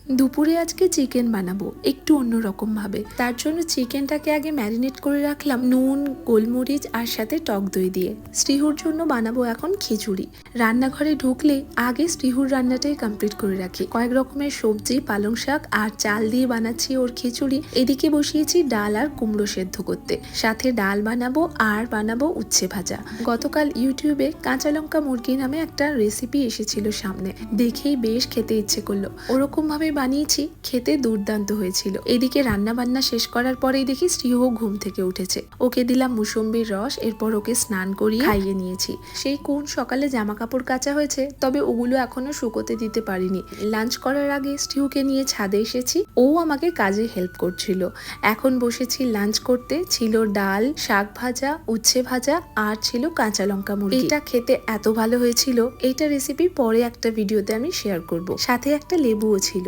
দুপুরে আজকে চিকেন বানাবো একটু অন্যরকম ভাবে। তার জন্য চিকেনটাকে আগে ম্যারিনেট করে রাখলাম নুন, গোলমরিচ আর সাথে টক দই দিয়ে। শ্রীহুর জন্য বানাবো এখন খিচুড়ি। রান্নাঘরে ঢুকলে আগে শ্রীহুর রান্নাটাই কমপ্লিট করে রাখি। কয়েক রকমের সবজি, পালং শাক আর চাল দিয়ে বানাচ্ছি ওর খিচুড়ি। এদিকে বসিয়েছি ডাল আর কুমড়ো সেদ্ধ করতে, সাথে ডাল বানাবো আর বানাবো উচ্ছে ভাজা। গতকাল ইউটিউবে কাঁচা লঙ্কা মুরগি নামে একটা রেসিপি এসেছিল সামনে, দেখেই বেশ খেতে ইচ্ছে করলো। ওরকম ভাবে বানিয়েছি, খেতে দুর্দান্ত হয়েছিল। এদিকে রান্না বান্না শেষ করার পরেই দেখি শ্রীহ ঘুম থেকে উঠেছে। ওকে দিলাম মুসম্বির রস, এরপর ওকে স্নান করিয়ে খাইয়ে নিয়েছি। সেই কোন সকালে জামা কাপড় কাচা হয়েছে, তবে ওগুলো এখনো শুকোতে দিতে পারিনি। লাঞ্চ করার আগে শ্রীহুকে নিয়ে ছাদে এসেছি, ও আমাকে কাজে হেল্প করছিল। এখন বসেছি লাঞ্চ করতে। ছিল ডাল, শাক ভাজা, উচ্ছে ভাজা আর ছিল কাঁচা লঙ্কা মুরগি। এটা খেতে এত ভালো হয়েছিল, এইটা রেসিপি পরে একটা ভিডিওতে আমি শেয়ার করব। সাথে একটা লেবুও ছিল।